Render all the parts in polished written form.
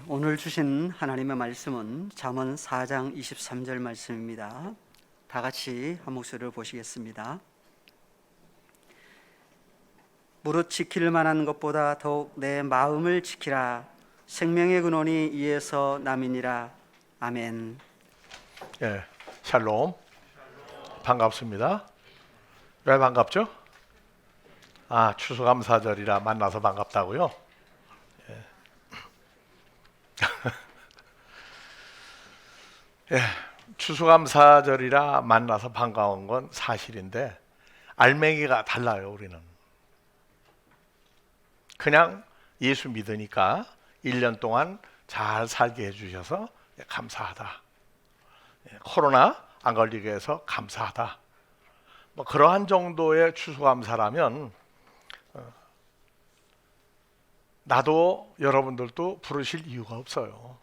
오늘 주신 하나님의 말씀은 잠언 4장 23절 말씀입니다. 다 같이 한 목소리를 보시겠습니다. 무릇 지킬 만한 것보다 더욱 내 마음을 지키라. 생명의 근원이 이에서 남이니라. 아멘. 샬롬. 반갑습니다. 왜 반갑죠? 추수감사절이라 만나서 반갑다고요? 추수감사절이라 만나서 반가운 건 사실인데 알맹이가 달라요. 우리는 그냥 예수 믿으니까 1년 동안 잘 살게 해주셔서 감사하다. 코로나 안 걸리게 해서 감사하다. 그러한 정도의 추수감사라면 나도 여러분들도 부르실 이유가 없어요.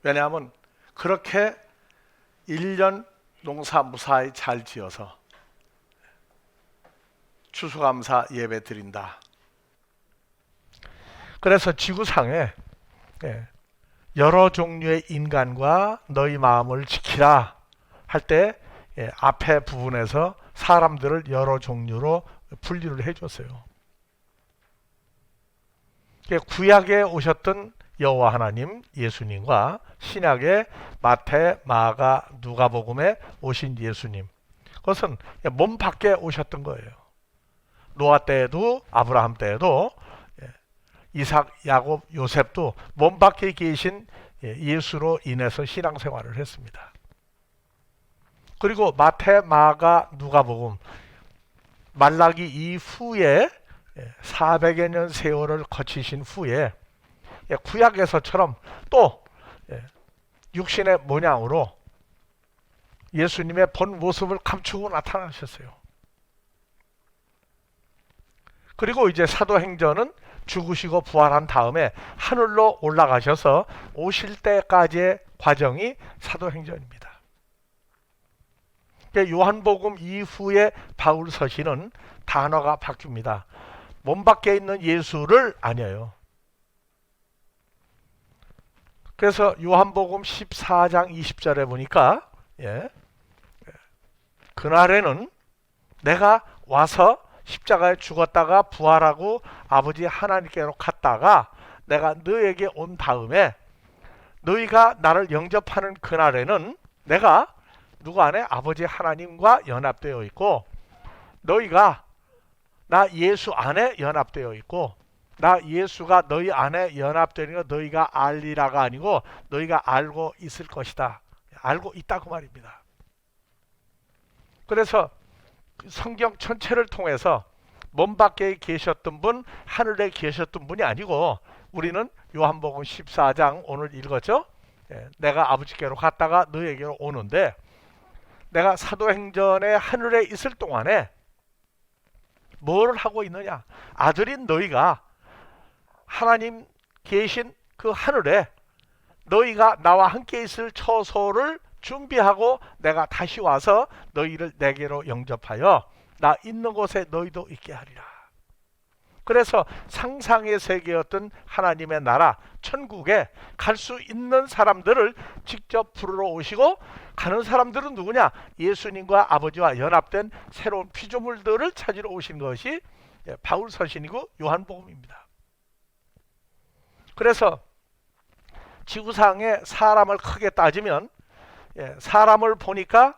왜냐하면 그렇게 1년 농사 무사히 잘 지어서 추수감사 예배 드린다. 그래서 지구상에 여러 종류의 인간과 너희 마음을 지키라 할 때 앞에 부분에서 사람들을 여러 종류로 분류를 해줬어요. 구약에 오셨던 여호와 하나님 예수님과 신약의 마태, 마가, 누가복음에 오신 예수님, 그것은 몸 밖에 오셨던 거예요. 노아 때에도 아브라함 때에도 이삭, 야곱, 요셉도 몸 밖에 계신 예수로 인해서 신앙생활을 했습니다. 그리고 마태, 마가, 누가복음, 말라기 이후에 400여 년 세월을 거치신 후에 구약에서처럼 또 육신의 모양으로 예수님의 본 모습을 감추고 나타나셨어요. 그리고 이제 사도행전은 죽으시고 부활한 다음에 하늘로 올라가셔서 오실 때까지의 과정이 사도행전입니다. 요한복음 이후에 바울 서신은 단어가 바뀝니다. 몸 밖에 있는 예수를 아니에요. 그래서 요한복음 14장 20절에 보니까 그날에는 내가 와서 십자가에 죽었다가 부활하고 아버지 하나님께로 갔다가 내가 너에게 온 다음에 너희가 나를 영접하는 그날에는 내가 누구 안에? 아버지 하나님과 연합되어 있고 너희가 나 예수 안에 연합되어 있고 나 예수가 너희 안에 연합되는 거 너희가 알리라가 아니고 너희가 알고 있을 것이다. 알고 있다 그 말입니다. 그래서 성경 전체를 통해서 몸 밖에 계셨던 분, 하늘에 계셨던 분이 아니고 우리는 요한복음 14장 오늘 읽었죠? 내가 아버지께로 갔다가 너에게로 오는데 내가 사도행전에 하늘에 있을 동안에 뭘 하고 있느냐? 아들인 너희가 하나님 계신 그 하늘에 너희가 나와 함께 있을 처소를 준비하고 내가 다시 와서 너희를 내게로 영접하여 나 있는 곳에 너희도 있게 하리라. 그래서 상상의 세계였던 하나님의 나라 천국에 갈 수 있는 사람들을 직접 부르러 오시고 가는 사람들은 누구냐? 예수님과 아버지와 연합된 새로운 피조물들을 찾으러 오신 것이 바울 서신이고 요한복음입니다. 그래서 지구상에 사람을 크게 따지면 사람을 보니까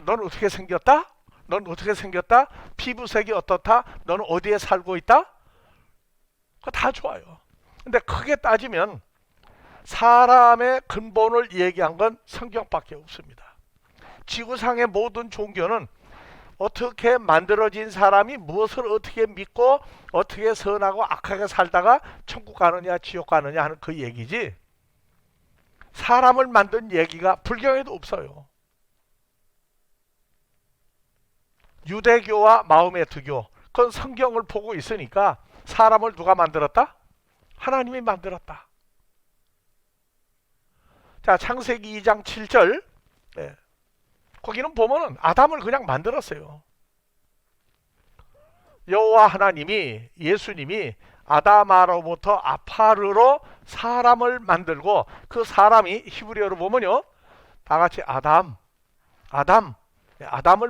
넌 어떻게 생겼다? 넌 어떻게 생겼다? 피부색이 어떻다? 너는 어디에 살고 있다? 그거 다 좋아요. 근데 크게 따지면 사람의 근본을 얘기한 건 성경밖에 없습니다. 지구상의 모든 종교는 어떻게 만들어진 사람이 무엇을 어떻게 믿고 어떻게 선하고 악하게 살다가 천국 가느냐 지옥 가느냐 하는 그 얘기지 사람을 만든 얘기가 불경에도 없어요. 유대교와 마음의 두교, 그건 성경을 보고 있으니까 사람을 누가 만들었다? 하나님이 만들었다. 자, 창세기 2장 7절 거기는 보면은 아담을 그냥 만들었어요. 여호와 하나님이 예수님이 아담아로부터 아파르로 사람을 만들고, 그 사람이 히브리어로 보면요, 다 같이 아담을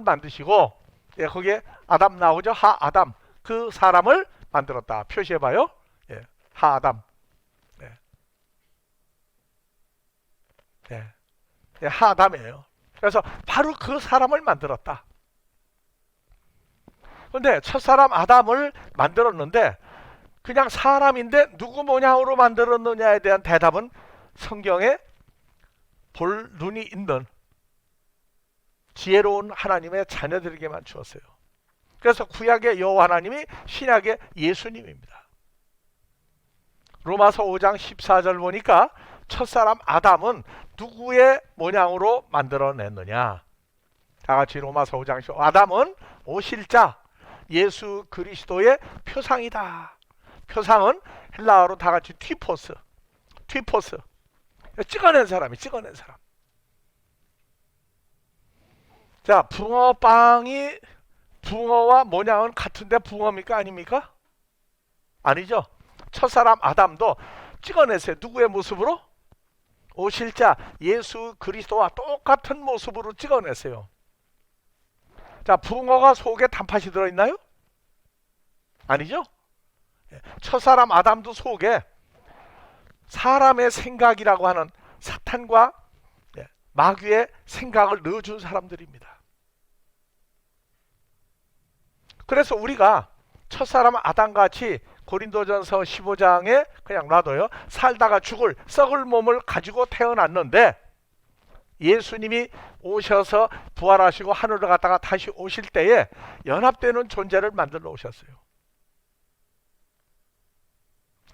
만드시고, 예, 거기에 아담 나오죠. 하아담, 그 사람을 만들었다. 표시해봐요. 예, 하아담. 예. 예. 예, 하아담이에요. 그래서 바로 그 사람을 만들었다. 근데 첫사람 아담을 만들었는데 그냥 사람인데 누구 모양으로 만들었느냐에 대한 대답은 성경에 볼 눈이 있는 지혜로운 하나님의 자녀들에게만 주었어요. 그래서 구약의 여호와 하나님이, 신약의 예수님입니다. 로마서 5장 14절 보니까 첫사람 아담은 누구의 모양으로 만들어냈느냐. 다 같이 로마서 5장 10. 아담은 오실 자 예수 그리스도의 표상이다. 표상은 헬라어로 다 같이 튀포스. 찍어낸 사람이, 찍어낸 사람. 자, 붕어빵이, 붕어와 모양은 같은데 붕어입니까? 아닙니까? 아니죠. 첫사람 아담도 찍어냈어요. 누구의 모습으로? 오실 자 예수 그리스도와 똑같은 모습으로 찍어냈어요. 자, 붕어가 속에 단팥이 들어있나요? 아니죠. 첫사람 아담도 속에 사람의 생각이라고 하는 사탄과 마귀의 생각을 넣어준 사람들입니다. 그래서 우리가 첫사람 아담같이 고린도전서 15장에 그냥 놔둬요. 살다가 죽을 썩을 몸을 가지고 태어났는데 예수님이 오셔서 부활하시고 하늘을 갔다가 다시 오실 때에 연합되는 존재를 만들어 오셨어요.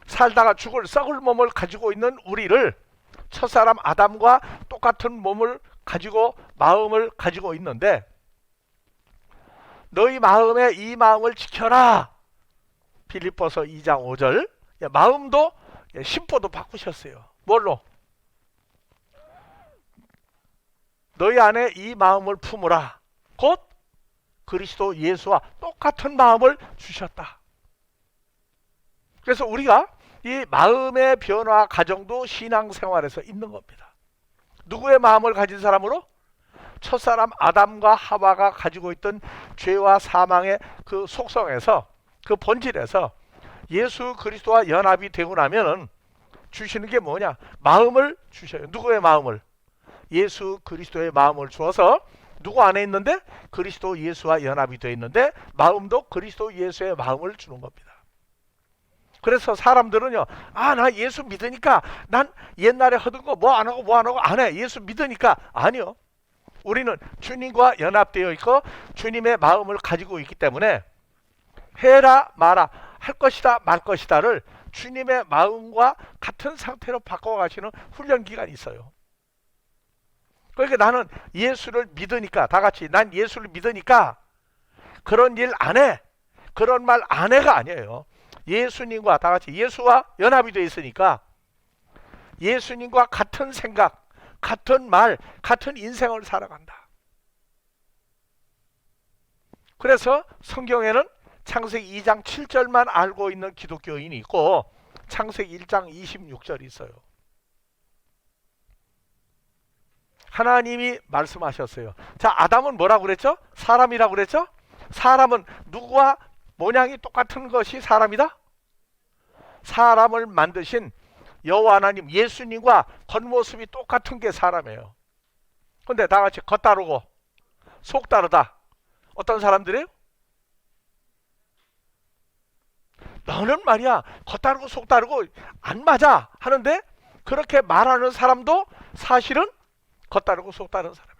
살다가 죽을 썩을 몸을 가지고 있는 우리를 첫사람 아담과 똑같은 몸을 가지고, 마음을 가지고 있는데, 너희 마음에 이 마음을 지켜라. 빌립보서 2장 5절. 마음도 심보도 바꾸셨어요. 뭘로? 너희 안에 이 마음을 품으라. 곧 그리스도 예수와 똑같은 마음을 주셨다. 그래서 우리가 이 마음의 변화 과정도 신앙생활에서 있는 겁니다. 누구의 마음을 가진 사람으로? 첫사람 아담과 하와가 가지고 있던 죄와 사망의 그 속성에서, 그 본질에서 예수 그리스도와 연합이 되고 나면은 주시는 게 뭐냐? 마음을 주셔요. 누구의 마음을? 예수 그리스도의 마음을 주어서, 누구 안에 있는데? 그리스도 예수와 연합이 되어 있는데 마음도 그리스도 예수의 마음을 주는 겁니다. 그래서 사람들은요, 나 예수 믿으니까 난 옛날에 하던 거 뭐 안 하고 안 해. 예수 믿으니까. 아니요. 우리는 주님과 연합되어 있고 주님의 마음을 가지고 있기 때문에 해라 마라, 할 것이다 말 것이다를 주님의 마음과 같은 상태로 바꿔가시는 훈련 기간이 있어요. 그러니까 나는 예수를 믿으니까, 다 같이 난 예수를 믿으니까 그런 일 안 해, 그런 말 안 해가 아니에요. 예수님과 다 같이 예수와 연합이 되어 있으니까 예수님과 같은 생각, 같은 말, 같은 인생을 살아간다. 그래서 성경에는 창세기 2장 7절만 알고 있는 기독교인이 있고 창세기 1장 26절이 있어요. 하나님이 말씀하셨어요. 자, 아담은 뭐라고 그랬죠? 사람이라고 그랬죠? 사람은 누구와 모양이 똑같은 것이 사람이다? 사람을 만드신 여호와 하나님, 예수님과 겉모습이 똑같은 게 사람이에요. 근데 다 같이 겉다르고 속 다르다. 어떤 사람들이에요? 너는 말이야 겉다르고 속 다르고 안 맞아 하는데 그렇게 말하는 사람도 사실은 겉다르고 속 다른 사람이에요.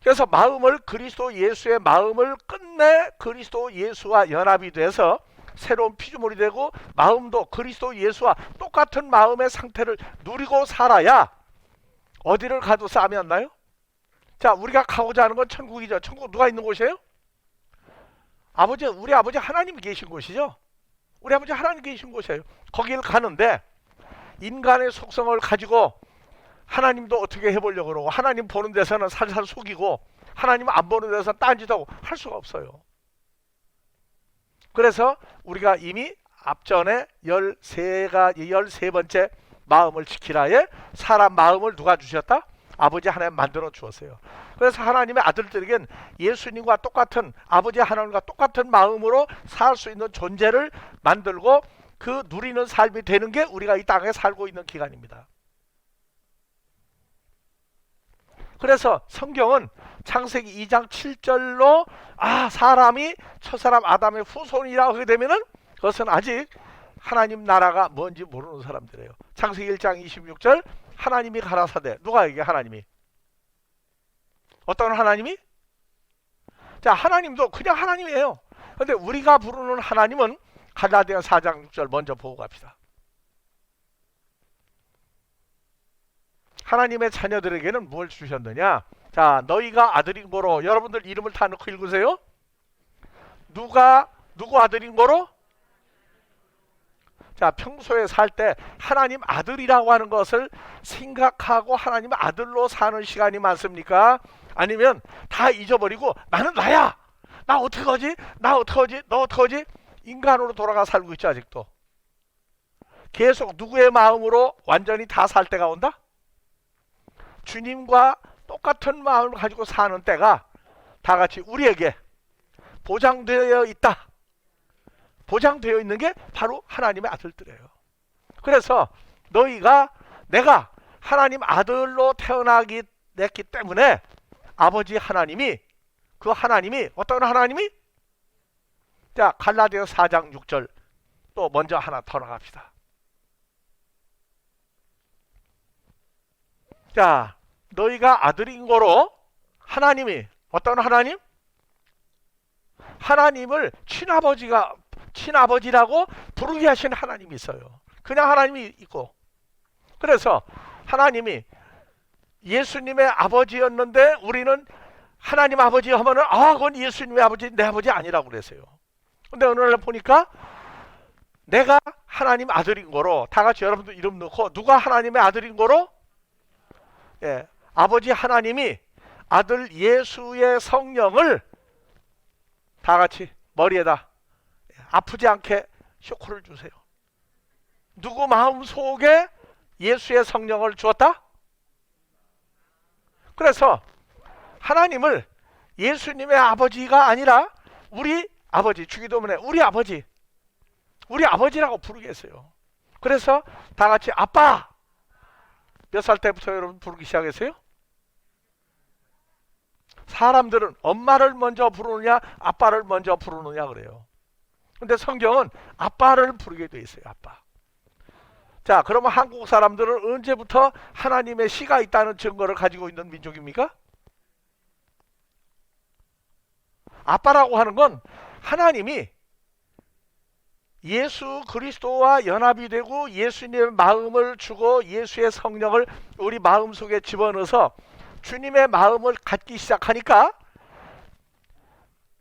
그래서 마음을, 그리스도 예수의 마음을 끝내 그리스도 예수와 연합이 돼서 새로운 피조물이 되고 마음도 그리스도 예수와 똑같은 마음의 상태를 누리고 살아야 어디를 가도 싸움이 안 나요? 자, 우리가 가고자 하는 건 천국이죠. 천국 누가 있는 곳이에요? 아버지, 우리 아버지 하나님 계신 곳이죠. 우리 아버지 하나님 계신 곳이에요. 거기를 가는데 인간의 속성을 가지고 하나님도 어떻게 해보려고 그러고 하나님 보는 데서는 살살 속이고 하나님 안 보는 데서는 딴짓하고 할 수가 없어요. 그래서 우리가 이미 앞전에 13번째 마음을 지키라에 사람 마음을 누가 주셨다? 아버지 하나님 만들어 주었어요. 그래서 하나님의 아들들에겐 예수님과 똑같은, 아버지 하나님과 똑같은 마음으로 살 수 있는 존재를 만들고 그 누리는 삶이 되는 게 우리가 이 땅에 살고 있는 기간입니다. 그래서 성경은 창세기 2장 7절로 사람이 첫사람 아담의 후손이라고 하게 되면은 그것은 아직 하나님 나라가 뭔지 모르는 사람들이에요. 창세기 1장 26절 하나님이 가라사대, 누가 얘기해? 하나님이. 어떤 하나님이? 자, 하나님도 그냥 하나님이에요. 그런데 우리가 부르는 하나님은 갈라디아 4장 6절 먼저 보고 갑시다. 하나님의 자녀들에게는 뭘 주셨느냐? 자, 너희가 아들인 거로, 여러분들 이름을 다 넣고 읽으세요. 누구 아들인 거로? 자, 평소에 살 때 하나님 아들이라고 하는 것을 생각하고 하나님 아들로 사는 시간이 많습니까? 아니면 다 잊어버리고 나는 나야, 나 어떡하지, 나 어떡하지, 너 어떡하지, 인간으로 돌아가 살고 있지. 아직도 계속 누구의 마음으로 완전히 다 살 때가 온다? 주님과 똑같은 마음을 가지고 사는 때가 다 같이 우리에게 보장되어 있다. 보장되어 있는 게 바로 하나님의 아들들이에요. 그래서 내가 하나님 아들로 태어나기 냈기 때문에 아버지 하나님이, 그 하나님이 어떤 하나님이? 자, 갈라디아 4장 6절 또 먼저 하나 더 나갑시다. 자, 너희가 아들인 거로 하나님이, 어떤 하나님? 하나님을 친아버지라고 부르게 하신 하나님이 있어요. 그냥 하나님이 있고. 그래서 하나님이 예수님의 아버지였는데 우리는 하나님 아버지 하면은 그건 예수님의 아버지, 내 아버지 아니라고 그랬어요. 근데 어느 날 보니까 내가 하나님 아들인 거로, 다 같이 여러분들 이름 넣고, 누가 하나님의 아들인 거로? 예, 아버지 하나님이 아들 예수의 성령을 다 같이 머리에다 아프지 않게 쇼크를 주세요. 누구 마음 속에 예수의 성령을 주었다? 그래서 하나님을 예수님의 아버지가 아니라 우리 아버지, 주기도문에 우리 아버지라고 부르게 했어요. 그래서 다 같이 아빠. 몇 살 때부터 여러분 부르기 시작했어요? 사람들은 엄마를 먼저 부르느냐 아빠를 먼저 부르느냐 그래요. 근데 성경은 아빠를 부르게 돼 있어요. 아빠. 자, 그러면 한국 사람들은 언제부터 하나님의 씨가 있다는 증거를 가지고 있는 민족입니까? 아빠라고 하는 건 하나님이 예수 그리스도와 연합이 되고 예수님의 마음을 주고 예수의 성령을 우리 마음속에 집어넣어서 주님의 마음을 갖기 시작하니까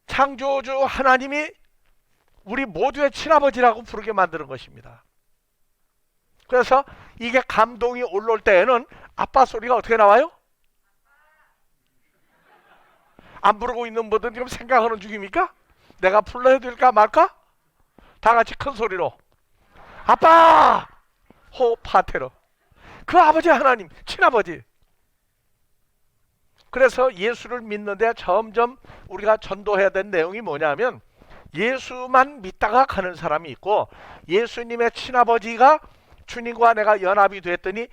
창조주 하나님이 우리 모두의 친아버지라고 부르게 만드는 것입니다. 그래서 이게 감동이 올라올 때에는 아빠 소리가 어떻게 나와요? 안 부르고 있는 분들은 지금 생각하는 중입니까? 내가 불러야 될까 말까? 다 같이 큰 소리로 아빠! 호파테로. 그 아버지 하나님, 친아버지. 그래서 예수를 믿는데 점점 우리가 전도해야 된 내용이 뭐냐면 예수만 믿다가 가는 사람이 있고 예수님의 친아버지가 주님과 내가 연합이 됐더니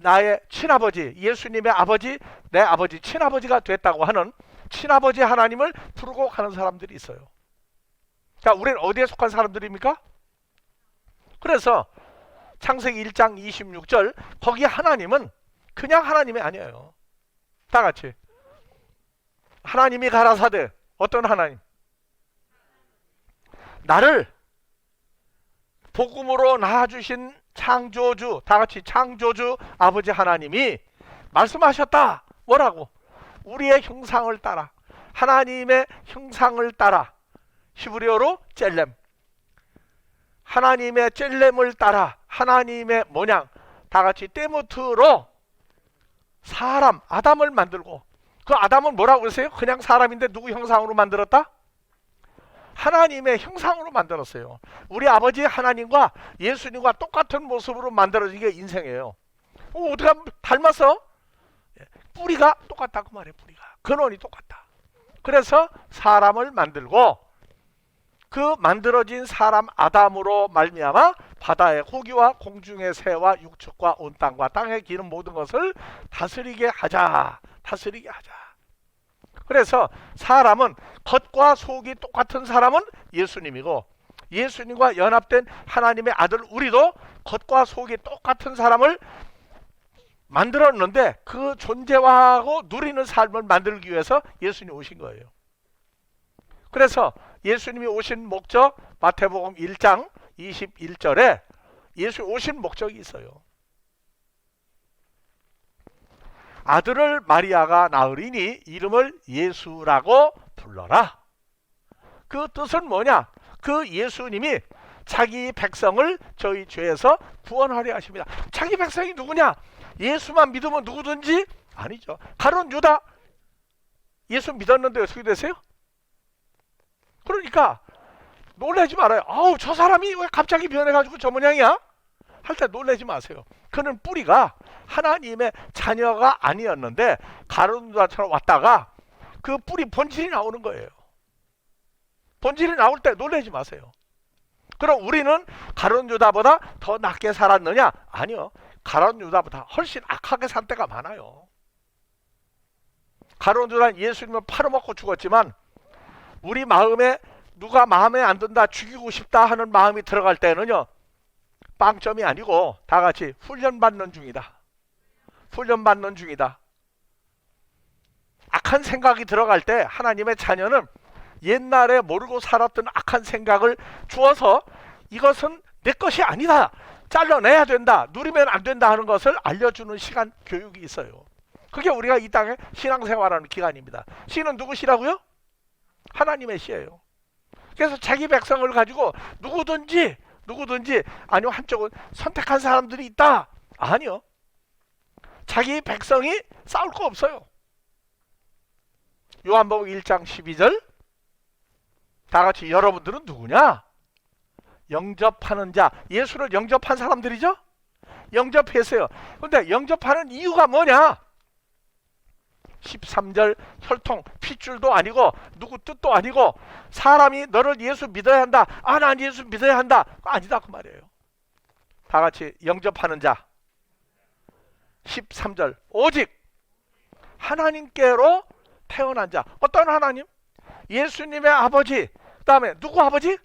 나의 친아버지, 예수님의 아버지, 내 아버지, 친아버지가 됐다고 하는 친아버지 하나님을 부르고 가는 사람들이 있어요. 자, 우리는 어디에 속한 사람들입니까? 그래서 창세기 1장 26절 거기 하나님은 그냥 하나님이 아니에요. 다 같이 하나님이 가라사대, 어떤 하나님? 나를 복음으로 낳아주신 창조주, 다 같이 창조주 아버지 하나님이 말씀하셨다. 뭐라고? 우리의 형상을 따라, 하나님의 형상을 따라, 히브리어로 젤렘, 하나님의 젤렘을 따라 하나님의 모양, 다 같이 때무트로 사람 아담을 만들고, 그 아담은 뭐라고 그랬어요? 그냥 사람인데 누구 형상으로 만들었다? 하나님의 형상으로 만들었어요. 우리 아버지 하나님과 예수님과 똑같은 모습으로 만들어진 게 인생이에요. 어떻게 하면 닮았어? 뿌리가 똑같다 그 말이에요. 뿌리가 근원이 똑같다. 그래서 사람을 만들고 그 만들어진 사람 아담으로 말미암아 바다의 고기와 공중의 새와 육축과 온 땅과 땅에 기는 모든 것을 다스리게 하자. 다스리게 하자. 그래서 사람은 겉과 속이 똑같은 사람은 예수님이고, 예수님과 연합된 하나님의 아들 우리도 겉과 속이 똑같은 사람을 만들었는데 그 존재화하고 누리는 삶을 만들기 위해서 예수님이 오신 거예요. 그래서 예수님이 오신 목적, 마태복음 1장 21절에 예수 오신 목적이 있어요. 아들을 마리아가 낳으리니 이름을 예수라고 불러라. 그 뜻은 뭐냐? 그 예수님이 자기 백성을 저희 죄에서 구원하려 하십니다. 자기 백성이 누구냐? 예수만 믿으면 누구든지? 아니죠. 가룟 유다 예수 믿었는데 어떻게 되세요? 그러니까 놀라지 말아요. 아우 저 사람이 왜 갑자기 변해가지고 저 모양이야? 할 때 놀라지 마세요. 그는 뿌리가 하나님의 자녀가 아니었는데 가룟 유다처럼 왔다가 그 뿌리 본질이 나오는 거예요. 본질이 나올 때 놀라지 마세요. 그럼 우리는 가룟 유다보다 더 낫게 살았느냐? 아니요. 가룟 유다보다 훨씬 악하게 산 때가 많아요. 가룟 유다는 예수님을 팔아먹고 죽었지만 우리 마음에 누가 마음에 안 든다, 죽이고 싶다 하는 마음이 들어갈 때는요, 빵점이 아니고 다 같이 훈련받는 중이다. 훈련받는 중이다. 악한 생각이 들어갈 때 하나님의 자녀는 옛날에 모르고 살았던 악한 생각을 주어서 이것은 내 것이 아니다, 잘라내야 된다, 누리면 안 된다 하는 것을 알려주는 시간, 교육이 있어요. 그게 우리가 이 땅에 신앙생활하는 기간입니다. 시는 누구 시라고요? 하나님의 시예요. 그래서 자기 백성을 가지고 누구든지 아니요 한쪽은 선택한 사람들이 있다. 아니요. 자기 백성이 싸울 거 없어요. 요한복음 1장 12절 다 같이 여러분들은 누구냐? 영접하는 자. 예수를 영접한 사람들이죠? 영접했어요. 그런데 영접하는 이유가 뭐냐? 13절 혈통 핏줄도 아니고 누구 뜻도 아니고 사람이 너를 예수 믿어야 한다. 아, 난 예수 믿어야 한다. 아니다 그 말이에요. 다 같이 영접하는 자. 13절 오직 하나님께로 태어난 자. 어떤 하나님? 예수님의 아버지. 그 다음에 누구 아버지?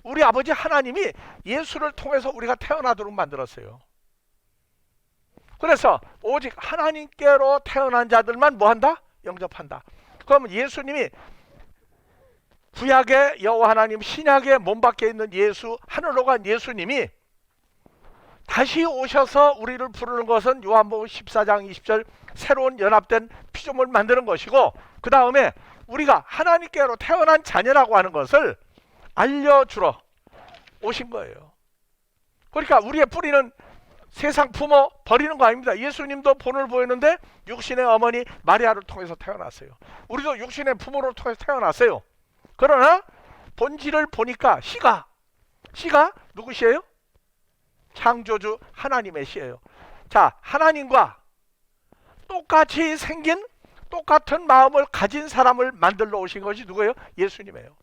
우리 아버지 하나님이 예수를 통해서 우리가 태어나도록 만들었어요. 그래서 오직 하나님께로 태어난 자들만 뭐한다? 영접한다. 그럼 예수님이 구약의 여호와 하나님, 신약의 몸 밖에 있는 예수, 하늘로 간 예수님이 다시 오셔서 우리를 부르는 것은 요한복음 14장 20절 새로운 연합된 피조물 만드는 것이고, 그 다음에 우리가 하나님께로 태어난 자녀라고 하는 것을 알려주러 오신 거예요. 그러니까 우리의 뿌리는 세상 부모 버리는 거 아닙니다. 예수님도 본을 보였는데 육신의 어머니 마리아를 통해서 태어났어요. 우리도 육신의 부모를 통해서 태어났어요. 그러나 본질을 보니까 씨가 누구 씨예요? 창조주 하나님의 씨예요. 자, 하나님과 똑같이 생긴 똑같은 마음을 가진 사람을 만들러 오신 것이 누구예요? 예수님이에요.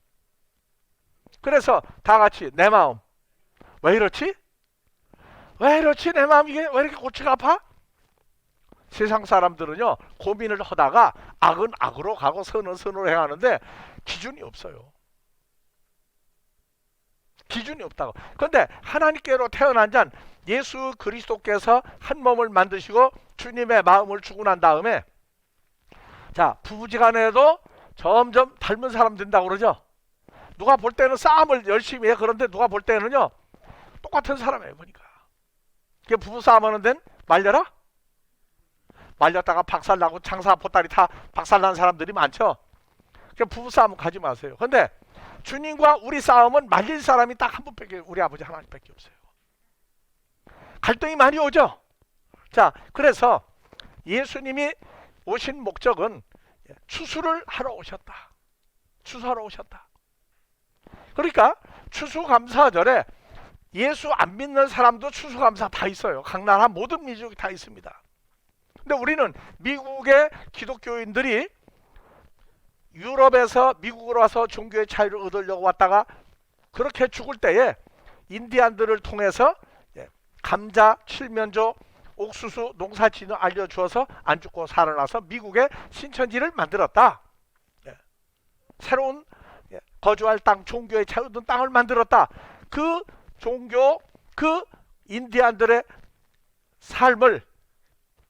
그래서 다 같이 내 마음 왜 이렇지? 왜 이렇지? 내 마음 이게 왜 이렇게 골치가 아파? 세상 사람들은요 고민을 하다가 악은 악으로 가고 선은 선으로 행하는데 기준이 없어요. 기준이 없다고. 그런데 하나님께로 태어난 자는 예수 그리스도께서 한 몸을 만드시고 주님의 마음을 주고 난 다음에 자 부부지간에도 점점 닮은 사람 된다고 그러죠. 누가 볼 때는 싸움을 열심히 해. 그런데 누가 볼 때는요 똑같은 사람이에요. 보니까 부부 싸움하는 데는 말려라? 말렸다가 박살나고 장사 보따리 다 박살난 사람들이 많죠. 부부 싸움은 가지 마세요. 그런데 주님과 우리 싸움은 말릴 사람이 딱 한 분밖에, 우리 아버지 하나님밖에 없어요. 갈등이 많이 오죠. 자, 그래서 예수님이 오신 목적은 추수를 하러 오셨다. 추수하러 오셨다. 그러니까 추수감사절에 예수 안 믿는 사람도 추수감사 다 있어요. 각 나라 모든 민족이 다 있습니다. 근데 우리는 미국의 기독교인들이 유럽에서 미국으로 와서 종교의 자유를 얻으려고 왔다가 그렇게 죽을 때에 인디안들을 통해서 감자, 칠면조, 옥수수, 농사지는 알려주어서 안 죽고 살아나서 미국의 신천지를 만들었다. 새로운 거주할 땅, 종교의 자유 얻은 땅을 만들었다. 그 종교, 그 인디안들의 삶을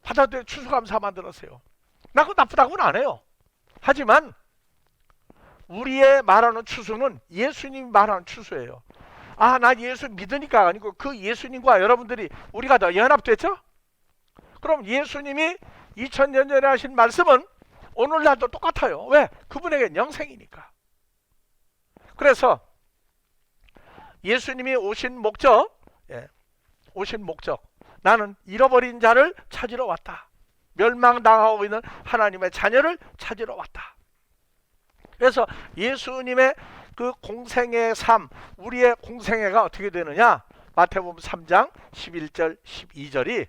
받아들여 추수감사 만들었어요. 나 그거 나쁘다고는 안 해요. 하지만 우리의 말하는 추수는 예수님이 말하는 추수예요. 아, 나 예수 믿으니까 아니고 그 예수님과 여러분들이 우리가 더 연합됐죠? 그럼 예수님이 2000년 전에 하신 말씀은 오늘날도 똑같아요. 왜? 그분에게 영생이니까. 그래서 예수님이 오신 목적, 나는 잃어버린 자를 찾으러 왔다. 멸망당하고 있는 하나님의 자녀를 찾으러 왔다. 그래서 예수님의 그 공생애의 삶, 우리의 공생애가 어떻게 되느냐? 마태복음 3장 11절 12절이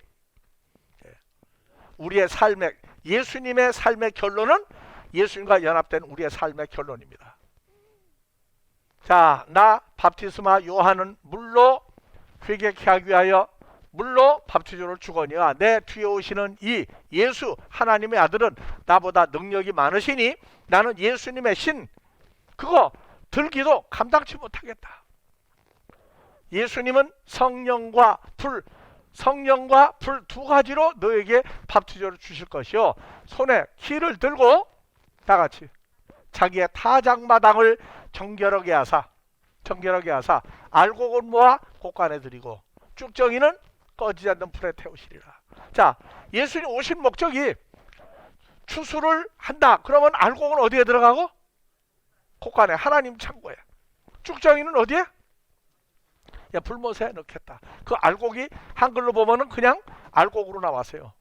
우리의 삶의, 예수님의 삶의 결론은 예수님과 연합된 우리의 삶의 결론입니다. 자, 나 밥티스마 요한은 물로 회개케 하기 위하여 물로 밥티스마를 주거니와 내 뒤에 오시는 이 예수 하나님의 아들은 나보다 능력이 많으시니 나는 예수님의 신 그거 들기도 감당치 못하겠다. 예수님은 성령과 불 두 가지로 너에게 밥티스마를 주실 것이요 손에 키를 들고 다 같이 자기의 타작마당을 정결하게 하사 알곡은 모아 곳간에 드리고 쭉정이는 꺼지지 않는 불에 태우시리라. 자, 예수님 오신 목적이 추수를 한다. 그러면 알곡은 어디에 들어가고? 곳간에 하나님 창고에. 쭉정이는 어디에? 불못에 넣겠다. 그 알곡이 한글로 보면은 그냥 알곡으로 나왔어요.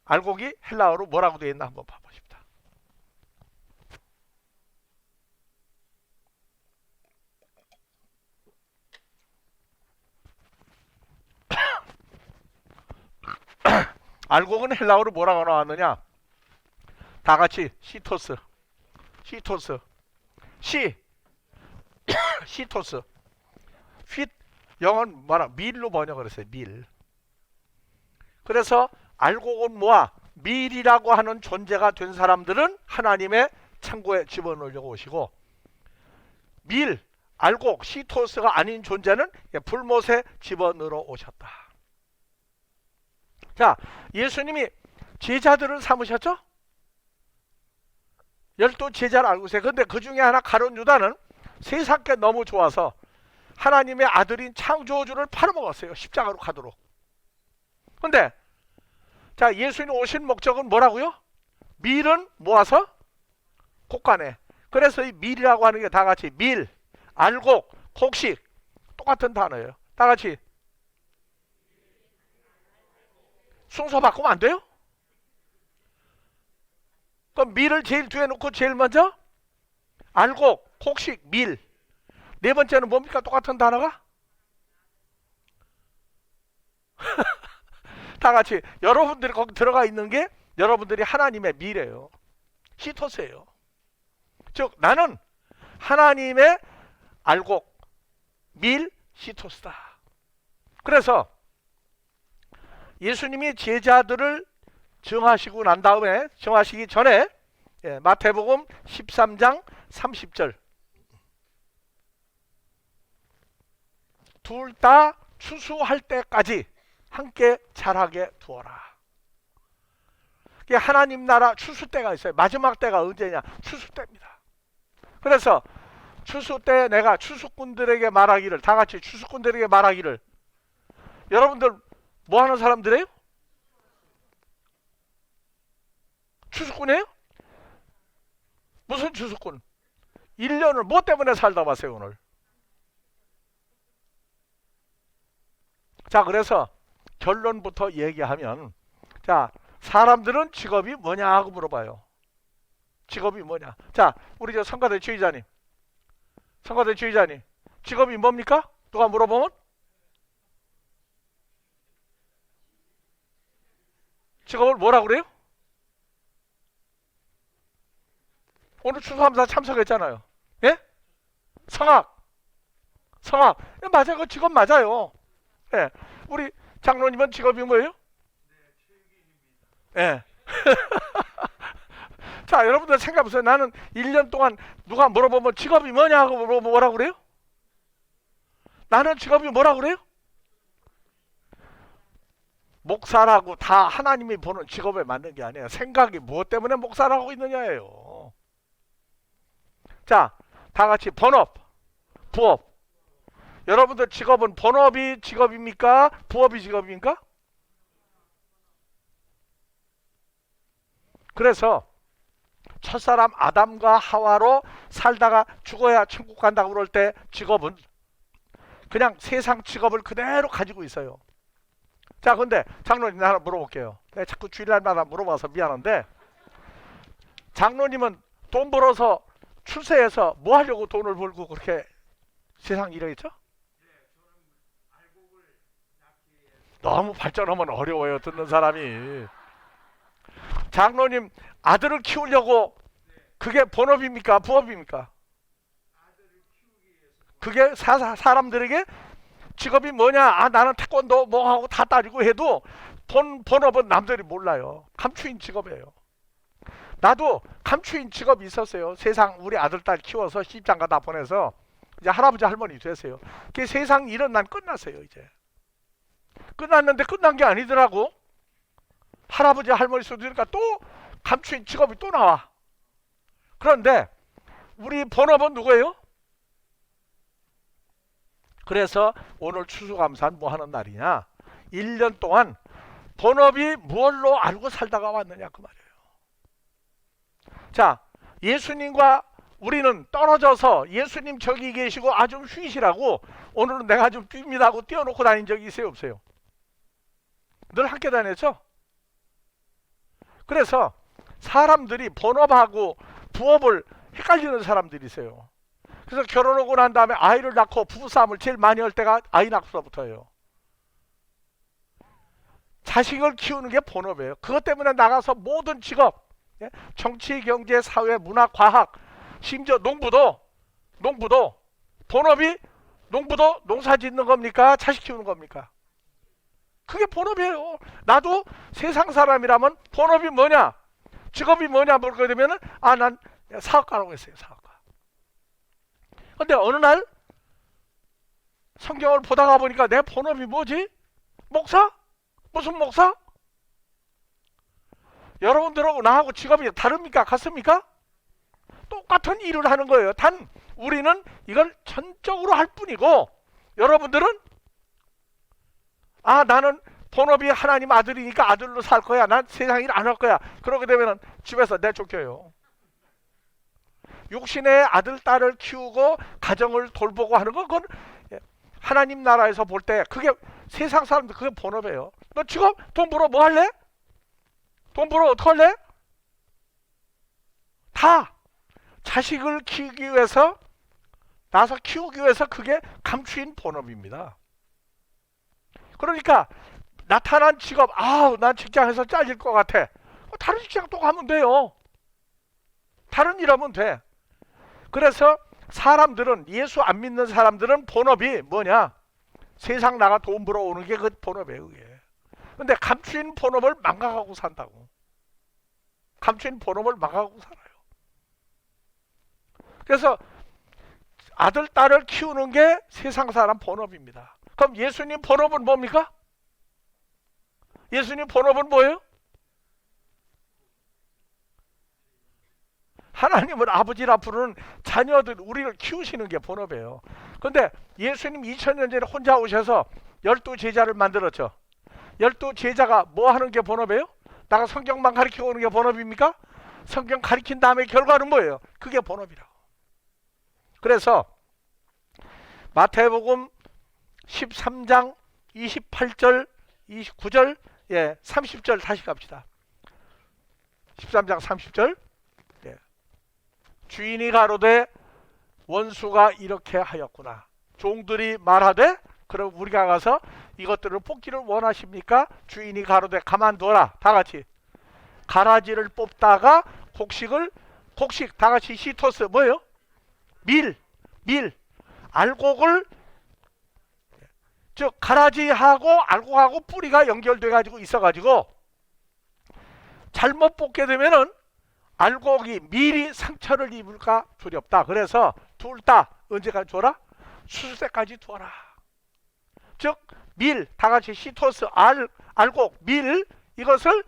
알곡이 헬라어로 뭐라고 되어 있나 한번 봐보십시다. 알곡은 헬라어로 뭐라고 나왔느냐? 다 같이 시토스. 시토스. 영어는 뭐라? 밀로 번역을 했어요. 밀. 그래서 알곡은 뭐야? 밀이라고 하는 존재가 된 사람들은 하나님의 창고에 집어넣으려고 오시고 밀, 알곡, 시토스가 아닌 존재는 불못에 집어넣으러 오셨다. 자, 예수님이 제자들을 삼으셨죠? 12 제자를 알고 있어요. 근데 그 중에 하나 가룟 유다는 세상께 너무 좋아서 하나님의 아들인 창조주를 팔아먹었어요. 십자가로 가도록. 근데 자, 예수님 오신 목적은 뭐라고요? 밀은 모아서 곳간에. 그래서 이 밀이라고 하는 게 다 같이 밀, 알곡, 곡식 똑같은 단어예요. 다 같이 순서 바꾸면 안 돼요? 그럼 밀을 제일 뒤에 놓고 제일 먼저 알곡, 곡식, 밀. 네 번째는 뭡니까? 똑같은 단어가? 다 같이 여러분들이 거기 들어가 있는 게 여러분들이 하나님의 밀이에요. 시토스예요. 즉 나는 하나님의 알곡, 밀, 시토스다. 그래서 예수님이 제자들을 정하시고 난 다음에 정하시기 전에 마태복음 13장 30절 둘 다 추수할 때까지 함께 자라게 두어라. 하나님 나라 추수 때가 있어요. 마지막 때가 언제냐? 추수 때입니다. 그래서 추수 때 내가 추수꾼들에게 말하기를, 다 같이 추수꾼들에게 말하기를, 여러분들 뭐 하는 사람들이에요? 추수꾼이에요? 무슨 추수꾼? 1년을 뭐 때문에 살다 왔어요 오늘? 자, 그래서 결론부터 얘기하면, 자, 사람들은 직업이 뭐냐 하고 물어봐요. 직업이 뭐냐? 자, 우리 저 성가대 지휘자님 청와대 지휘자님, 직업이 뭡니까? 누가 물어보면? 직업을 뭐라 그래요? 오늘 추수감사 참석했잖아요. 예? 성악. 성악. 예, 맞아요. 그 직업 맞아요. 예. 우리 장로님은 직업이 뭐예요? 예. 자, 여러분들 생각해보세요. 나는 1년 동안 누가 물어보면 직업이 뭐냐고 물어보면 뭐라 그래요? 나는 직업이 뭐라 그래요? 목사라고 다 하나님이 보는 직업에 맞는 게 아니에요. 생각이 무엇 때문에 목사라고 있느냐예요. 자, 다 같이 본업, 부업. 여러분들 직업은 본업이 직업입니까? 부업이 직업입니까? 그래서 첫사람 아담과 하와로 살다가 죽어야 천국 간다고 그럴 때 직업은 그냥 세상 직업을 그대로 가지고 있어요. 자, 근데 장로님 하나 물어볼게요. 내가 자꾸 주일날마다 물어봐서 미안한데, 장로님은 돈 벌어서 출세해서 뭐 하려고 돈을 벌고 그렇게 세상 일하겠죠? 너무 발전하면 어려워요, 듣는 사람이. 장로님 아들을 키우려고 그게 본업입니까? 부업입니까? 그게 사람들에게 직업이 뭐냐? 아, 나는 태권도 뭐 하고 다 따지고 해도 본업은 남들이 몰라요. 감추인 직업이에요. 나도 감추인 직업이 있었어요. 세상 우리 아들 딸 키워서 시집장가 다 보내서 이제 할아버지 할머니 됐어요. 그 세상 일은 난 끝났어요. 이제 끝났는데 끝난 게 아니더라고. 할아버지 할머니 소리 들으니까 또 감추인 직업이 또 나와. 그런데 우리 본업은 누구예요? 그래서 오늘 추수감사는 뭐 하는 날이냐? 1년 동안 본업이 무엇로 알고 살다가 왔느냐 그 말이에요. 자, 예수님과 우리는 떨어져서 예수님 저기 계시고 아 좀 쉬시라고 오늘은 내가 좀 뜁니다 하고 뛰어놓고 다닌 적이 있어요 없어요? 늘 함께 다녔죠? 그래서 사람들이 본업하고 부업을 헷갈리는 사람들이 있어요. 그래서 결혼하고 난 다음에 아이를 낳고 부부싸움을 제일 많이 할 때가 아이 낳고서부터예요. 자식을 키우는 게 본업이에요. 그것 때문에 나가서 모든 직업, 정치, 경제, 사회, 문화, 과학, 심지어 농부도 본업이 농부도 농사 짓는 겁니까? 자식 키우는 겁니까? 그게 본업이에요. 나도 세상 사람이라면 본업이 뭐냐? 직업이 뭐냐 물게 되면은 아, 난 사업가라고 했어요. 사업가. 근데 어느 날 성경을 보다가 보니까 내 본업이 뭐지? 목사? 무슨 목사? 여러분들하고 나하고 직업이 다릅니까? 같습니까? 똑같은 일을 하는 거예요. 단 우리는 이걸 전적으로 할 뿐이고 여러분들은 아, 나는 본업이 하나님 아들이니까 아들로 살 거야. 난 세상 일 안 할 거야. 그러게 되면 집에서 내쫓겨요. 육신의 아들, 딸을 키우고 가정을 돌보고 하는 건 그건 하나님 나라에서 볼 때 그게 세상 사람들 그게 본업이에요. 너 직업 돈 벌어 뭐 할래? 돈 벌어 어떡할래? 다 자식을 키우기 위해서 나서 키우기 위해서 그게 감추인 본업입니다. 그러니까 나타난 직업 아우 난 직장에서 잘릴 것 같아. 다른 직장 또 가면 돼요. 다른 일 하면 돼. 그래서 사람들은 예수 안 믿는 사람들은 본업이 뭐냐? 세상 나가 돈 벌어오는 게 그 본업이에요. 그게. 근데 감추인 본업을 망각하고 산다고. 감추인 본업을 망각하고 살아요. 그래서 아들, 딸을 키우는 게 세상 사람 본업입니다. 그럼 예수님 본업은 뭡니까? 예수님 본업은 뭐예요? 하나님은 아버지라 부르는 자녀들 우리를 키우시는 게 본업이에요. 그런데 예수님 2000년 전에 혼자 오셔서 12제자를 만들었죠. 12제자가 뭐 하는 게 본업이에요? 나가 성경만 가르치고 오는 게 본업입니까? 성경 가르친 다음에 결과는 뭐예요? 그게 본업이라고. 그래서 마태복음 13장 28절 29절 30절 다시 갑시다. 13장 30절 주인이 가로되 원수가 이렇게 하였구나. 종들이 말하되 그럼 우리가 가서 이것들을 뽑기를 원하십니까? 주인이 가로되 가만둬라. 다 같이 가라지를 뽑다가 곡식 다 같이 시토스 뭐예요? 밀 알곡을 즉 가라지하고 알곡하고 뿌리가 연결돼 가지고 있어 가지고 잘못 뽑게 되면은 알곡이 밀이 상처를 입을까 두렵다. 그래서 둘 다 언제까지 두어라? 추수 때까지 두어라. 즉 밀 다 같이 시토스 알곡 밀 이것을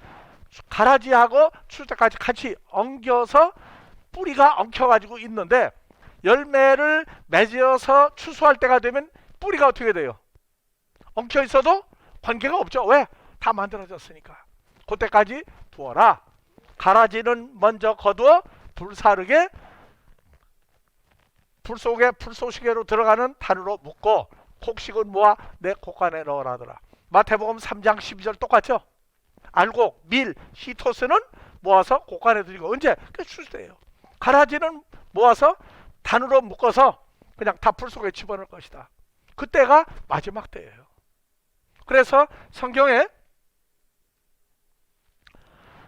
가라지하고 추수 때까지 같이 엉겨서 뿌리가 엉켜가지고 있는데 열매를 맺어서 추수할 때가 되면 뿌리가 어떻게 돼요? 엉켜 있어도 관계가 없죠. 왜? 다 만들어졌으니까. 그때까지 두어라. 가라지는 먼저 거두어 불사르게 불 속에 불쏘시개로 들어가는 단으로 묶고 곡식은 모아 내 곡간에 넣으라 하더라. 마태복음 3장 12절 똑같죠? 알곡, 밀, 시토스는 모아서 곡간에 들이고 언제? 그 추수예요. 가라지는 모아서 단으로 묶어서 그냥 다 불 속에 집어넣을 것이다. 그때가 마지막 때예요. 그래서 성경에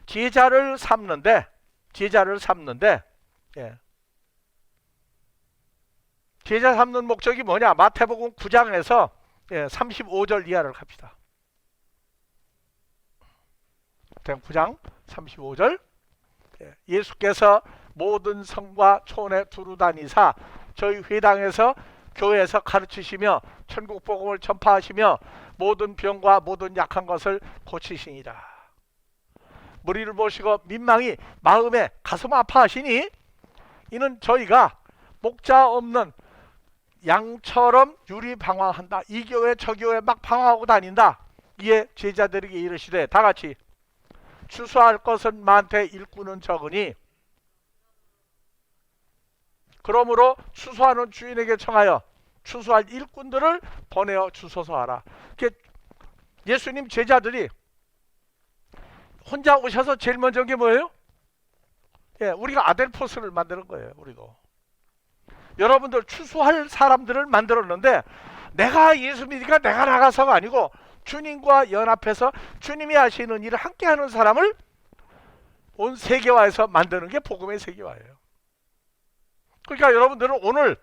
제자를 삼는데 예. 제자 삼는 목적이 뭐냐? 마태복음 9장에서 35절 이하를 갑시다. 9장 35절 예수께서 모든 성과 촌에 두루 다니사 저희 회당에서 교회에서 가르치시며 천국 복음을 전파하시며 모든 병과 모든 약한 것을 고치시니라. 무리를 보시고 민망히 마음에 가슴 아파하시니 이는 저희가 목자 없는 양처럼 유리방황한다. 이 교회 저 교회 막 방황하고 다닌다. 이에 제자들에게 이르시되 다 같이 추수할 것은 많되 일꾼은 적으니 그러므로 추수하는 주인에게 청하여 추수할 일꾼들을 보내어 주소서 하라. 예수님 제자들이 혼자 오셔서 제일 먼저 한 게 뭐예요? 우리가 아델포스를 만드는 거예요. 우리도 여러분들 추수할 사람들을 만들었는데 내가 예수 믿으니까 내가 나가서가 아니고 주님과 연합해서 주님이 하시는 일을 함께 하는 사람을 온 세계화에서 만드는 게 복음의 세계화예요. 그러니까 여러분들은 오늘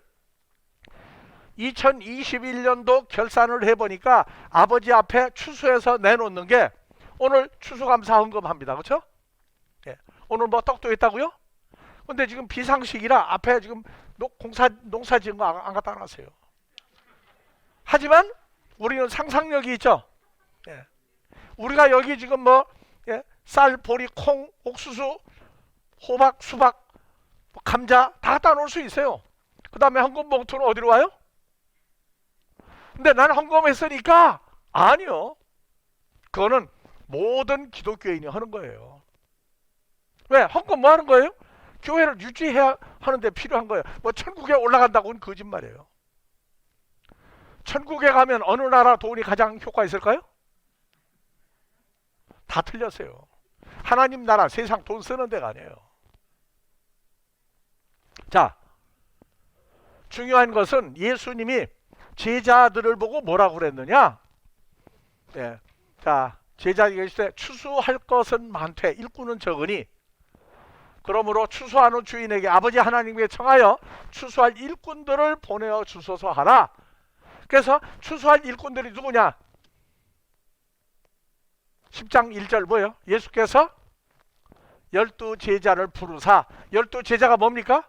2021년도 결산을 해보니까 아버지 앞에 추수해서 내놓는 게 오늘 추수감사 헌금합니다. 그렇죠? 오늘 뭐 떡도 있다고요? 근데 지금 비상식이라 앞에 지금 농사 지은 거 안 갖다 놨어요. 하지만 우리는 상상력이 있죠. 우리가 여기 지금 뭐 쌀, 보리, 콩, 옥수수, 호박, 수박, 감자 다 갖다 놓을 수 있어요. 그 다음에 헌금 봉투는 어디로 와요? 근데 나는 헌금했으니까 아니요. 그거는 모든 기독교인이 하는 거예요. 왜? 헌금 뭐 하는 거예요? 교회를 유지해야 하는데 필요한 거예요. 뭐 천국에 올라간다고는 거짓말이에요. 천국에 가면 어느 나라 돈이 가장 효과 있을까요? 다 틀렸어요. 하나님 나라 세상 돈 쓰는 데가 아니에요. 자, 중요한 것은 예수님이 제자들을 보고 뭐라고 그랬느냐? 자, 제자들이 계실 때 추수할 것은 많되 일꾼은 적으니 그러므로 추수하는 주인에게 아버지 하나님께 청하여 추수할 일꾼들을 보내어 주소서 하라. 그래서 추수할 일꾼들이 누구냐? 10장 1절 뭐예요? 예수께서 12제자를 부르사 12제자가 뭡니까?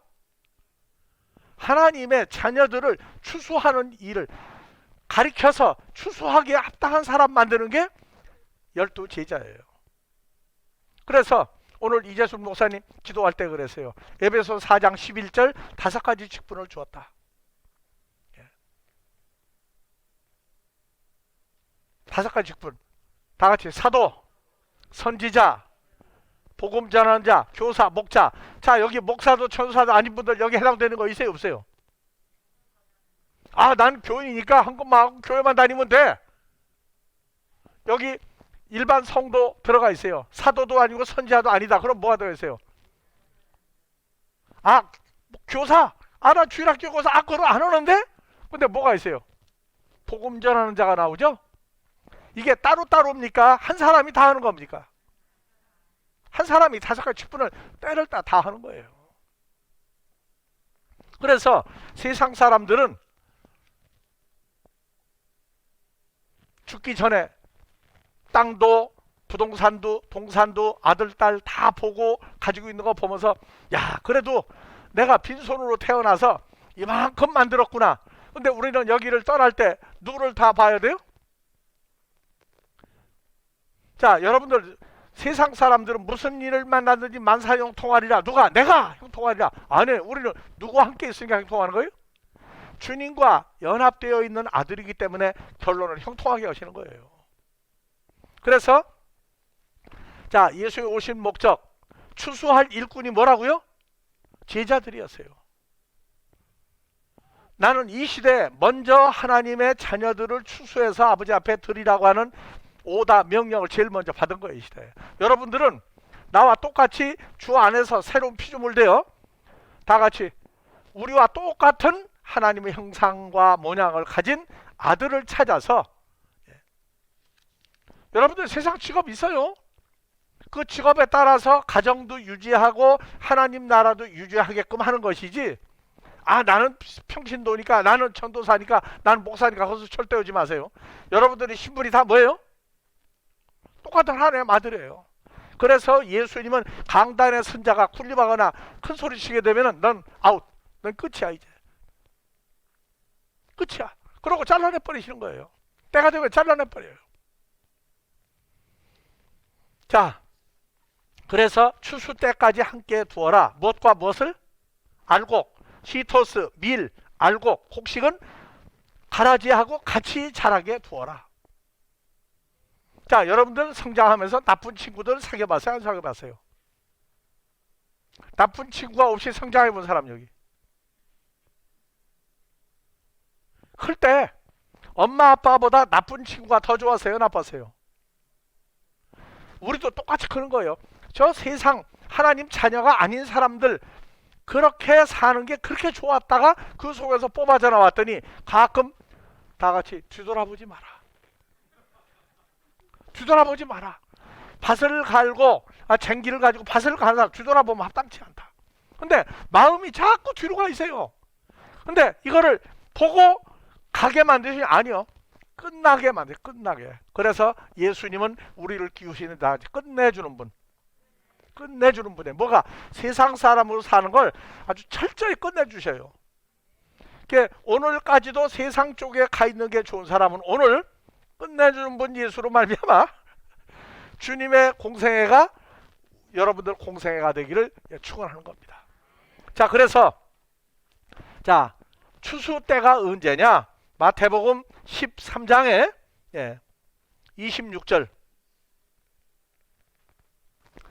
하나님의 자녀들을 추수하는 일을 가리켜서 추수하기에 합당한 사람 만드는 게 12제자예요. 그래서 오늘 이재순 목사님 기도할 때 그랬어요. 에베소 4장 11절 5가지 직분을 주었다. 5가지 직분. 다 같이 사도, 선지자, 복음 전하는 자, 교사, 목자. 자, 여기 목사도 천사도 아닌 분들 여기 해당되는 거 있어요, 없어요? 아, 난 교인이니까 헌금만 하고 교회만 다니면 돼. 여기 일반 성도 들어가 있어요. 사도도 아니고 선지자도 아니다. 그럼 뭐가 들어있어요? 아, 교사. 나 주일학교 가서 그걸 안 오는데? 근데 뭐가 있어요? 복음 전하는 자가 나오죠? 이게 따로따로입니까? 한 사람이 다 하는 겁니까? 한 사람이 5가지 직분을 때를 다 하는 거예요. 그래서 세상 사람들은 죽기 전에 땅도 부동산도 동산도 아들 딸 다 보고 가지고 있는 거 보면서 야, 그래도 내가 빈손으로 태어나서 이만큼 만들었구나. 근데 우리는 여기를 떠날 때 누구를 다 봐야 돼요? 자, 여러분들 세상 사람들은 무슨 일을 만나든지 만사 형통하리라. 누가? 내가 형통하리라. 아니, 우리는 누구와 함께 있으니까 형통하는 거예요? 주님과 연합되어 있는 아들이기 때문에 결론을 형통하게 하시는 거예요. 그래서 자, 예수의 오신 목적, 추수할 일꾼이 뭐라고요? 제자들이었어요. 나는 이 시대에 먼저 하나님의 자녀들을 추수해서 아버지 앞에 드리라고 하는 오다 명령을 제일 먼저 받은 거예요. 이 시대에. 여러분들은 나와 똑같이 주 안에서 새로운 피조물 되어 다 같이 우리와 똑같은 하나님의 형상과 모양을 가진 아들을 찾아서, 여러분들 세상 직업 있어요. 그 직업에 따라서 가정도 유지하고 하나님 나라도 유지하게끔 하는 것이지, 나는 평신도니까, 나는 전도사니까, 나는 목사니까 거기서 절대 오지 마세요. 여러분들의 신분이 다 뭐예요? 똑같은 하나님의 아들이에요. 그래서 예수님은 강단의 선자가 군림하거나 큰 소리 치게 되면 넌 아웃, 넌 끝이야. 이제 끝이야. 그러고 잘라내 버리시는 거예요. 때가 되면 잘라내 버려요. 자, 그래서 추수 때까지 함께 두어라. 무엇과 무엇을? 알곡, 시토스, 밀, 알곡, 곡식은 가라지하고 같이 자라게 두어라. 자, 여러분들 성장하면서 나쁜 친구들 사귀어봤어요? 안 사귀어봤어요? 나쁜 친구가 없이 성장해본 사람 여기. 클 때 엄마 아빠보다 나쁜 친구가 더 좋았어요? 나빴어요? 우리도 똑같이 크는 거예요. 저 세상 하나님 자녀가 아닌 사람들 그렇게 사는 게 그렇게 좋았다가 그 속에서 뽑아져 나왔더니 가끔 다 같이 뒤돌아보지 마라. 뒤돌아보지 마라. 밭을 갈고 쟁기를 가지고 밭을 가는 사람 뒤돌아보면 합당치 않다. 근데 마음이 자꾸 뒤로 가 있어요. 근데 이거를 보고 가게 만드시면 아니요. 끝나게 만들어요. 끝나게. 그래서 예수님은 우리를 키우시는 다 끝내주는 분. 끝내주는 분이에요. 뭐가? 세상 사람으로 사는 걸 아주 철저히 끝내주셔요. 오늘까지도 세상 쪽에 가 있는 게 좋은 사람은 오늘 끝내주는 분 예수로 말미암아 주님의 공생애가 여러분들 공생애가 되기를 축원하는 겁니다. 자, 그래서 자, 추수 때가 언제냐? 마태복음 13장에 26절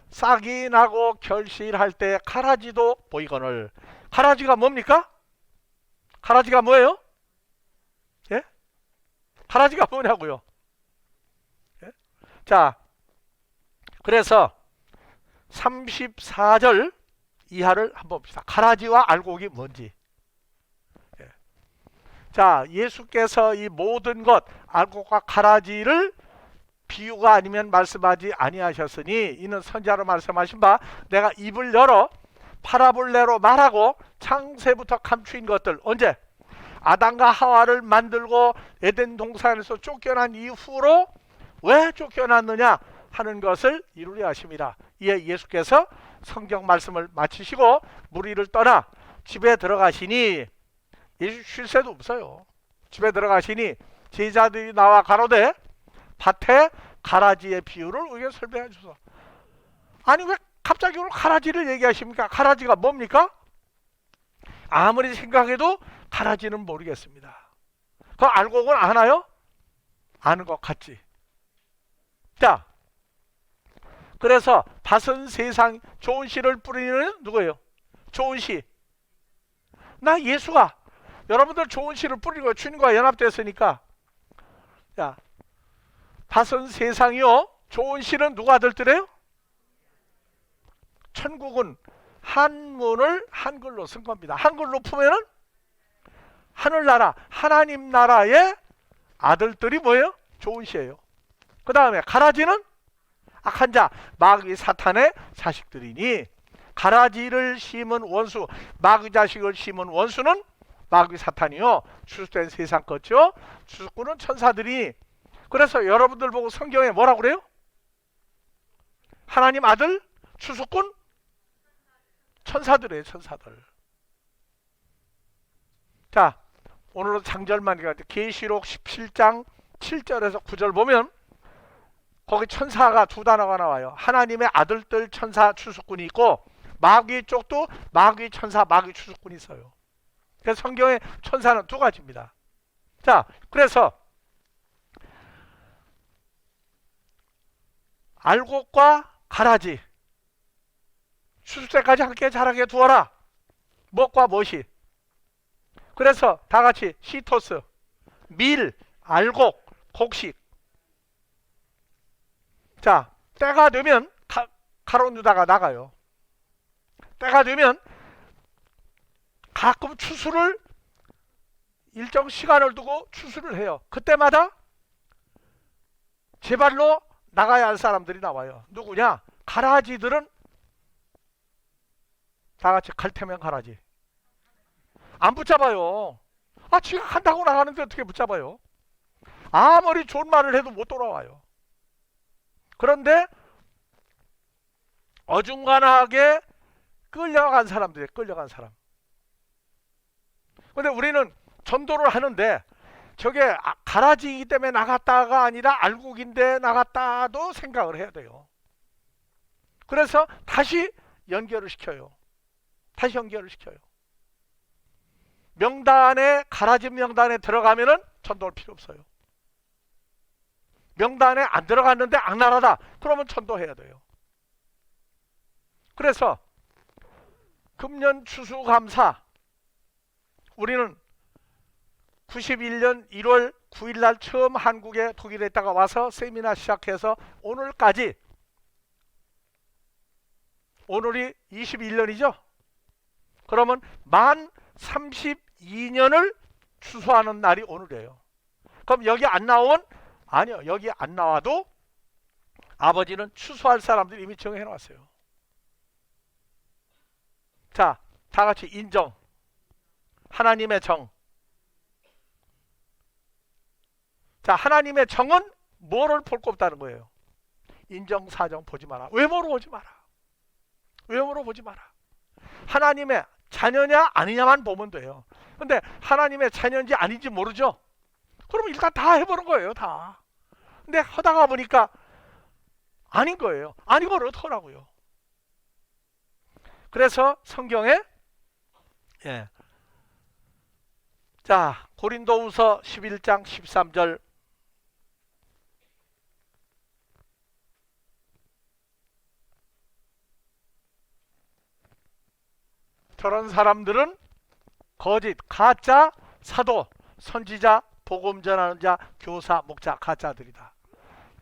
싹이 나고 결실할 때 가라지도 보이거늘. 가라지가 뭡니까? 가라지가 뭐예요? 예? 가라지가 뭐냐고요? 예? 자, 그래서 34절 이하를 한번 봅시다. 가라지와 알곡이 뭔지. 예. 자, 예수께서 이 모든 것 알곡과 가라지를 비유가 아니면 말씀하지 아니하셨으니 이는 선지자로 말씀하신 바 내가 입을 열어 파라볼레로 말하고 창세부터 감추인 것들. 언제? 아담과 하와를 만들고 에덴 동산에서 쫓겨난 이후로 왜 쫓겨났느냐 하는 것을 이루려 하심이라. 이에 예수께서 성경 말씀을 마치시고 무리를 떠나 집에 들어가시니, 예수 쉴 새도 없어요. 집에 들어가시니 제자들이 나와 가로되 밭에 가라지의 비유를 우리에게 설명해 주소서. 아니 왜 갑자기 오늘 가라지를 얘기하십니까? 가라지가 뭡니까? 아무리 생각해도 가라지는 모르겠습니다. 그 알곡은 아나요? 아는 것 같지. 자, 그래서 밭은 세상 좋은 씨를 뿌리는 누구예요? 좋은 씨. 나 예수가. 여러분들 좋은 씨를 뿌리고 주님과 연합됐으니까. 자, 밭은 세상이요. 좋은 씨는 누가 들더래요? 천국은 한문을 한글로 쓴 겁니다. 한글로 풀면은 하늘나라, 하나님 나라의 아들들이 뭐예요? 좋은 시예요. 그 다음에 가라지는 악한 자, 마귀 사탄의 자식들이니, 가라지를 심은 원수, 마귀 자식을 심은 원수는 마귀 사탄이요, 추수된 세상 것이요, 추수꾼은 천사들이니. 그래서 여러분들 보고 성경에 뭐라고 그래요? 하나님 아들, 추수꾼, 천사들이에요, 천사들. 자, 오늘은 장절만 계시록 17장 7절에서 9절 보면 거기 천사가 두 단어가 나와요. 하나님의 아들들 천사 추수꾼이 있고, 마귀 쪽도 마귀 천사, 마귀 추수꾼이 있어요. 그래서 성경의 천사는 두 가지입니다. 자, 그래서 알곡과 가라지, 추수 때까지 함께 자라게 두어라. 무엇과 무엇이? 그래서 다 같이 시토스, 밀, 알곡, 곡식. 자, 때가 되면 가론 유다가 나가요. 때가 되면 가끔 추수를, 일정 시간을 두고 추수를 해요. 그때마다 제발로 나가야 할 사람들이 나와요. 누구냐? 가라지들은 다 같이 갈테면 가라지. 안 붙잡아요. 지가 간다고 나가는데 어떻게 붙잡아요? 아무리 좋은 말을 해도 못 돌아와요. 그런데 어중간하게 끌려간 사람들이에요. 끌려간 사람. 근데 우리는 전도를 하는데 저게 가라지이기 때문에 나갔다가 아니라 알곡인데 나갔다도 생각을 해야 돼요. 그래서 다시 연결을 시켜요. 다시 연결을 시켜요. 명단에, 가라지 명단에 들어가면은 전도할 필요 없어요. 명단에 안 들어갔는데 악랄하다, 그러면 전도해야 돼요. 그래서 금년 추수감사, 우리는 91년 1월 9일 날 처음 한국에, 독일에 있다가 와서 세미나 시작해서 오늘까지, 오늘이 21년이죠. 그러면 만 32년을 추수하는 날이 오늘이에요. 그럼 여기 안 나오면, 아니요, 여기 안 나와도 아버지는 추수할 사람들이 이미 정해 놨어요. 자, 다 같이 인정. 하나님의 정. 자, 하나님의 정은 뭐를 볼 거 없다는 거예요. 인정, 사정 보지 마라. 외모로 보지 마라. 외모로 보지 마라. 하나님의 자녀냐 아니냐만 보면 돼요. 근데 하나님의 자녀인지 아닌지 모르죠? 그러면 일단 다 해보는 거예요, 다. 근데 하다가 보니까 아닌 거예요. 아니고를 어떡하라고요. 그래서 성경에, 자, 고린도후서 11장 13절, 저런 사람들은 거짓, 가짜 사도, 선지자, 복음 전하는 자, 교사, 목자, 가짜들이다.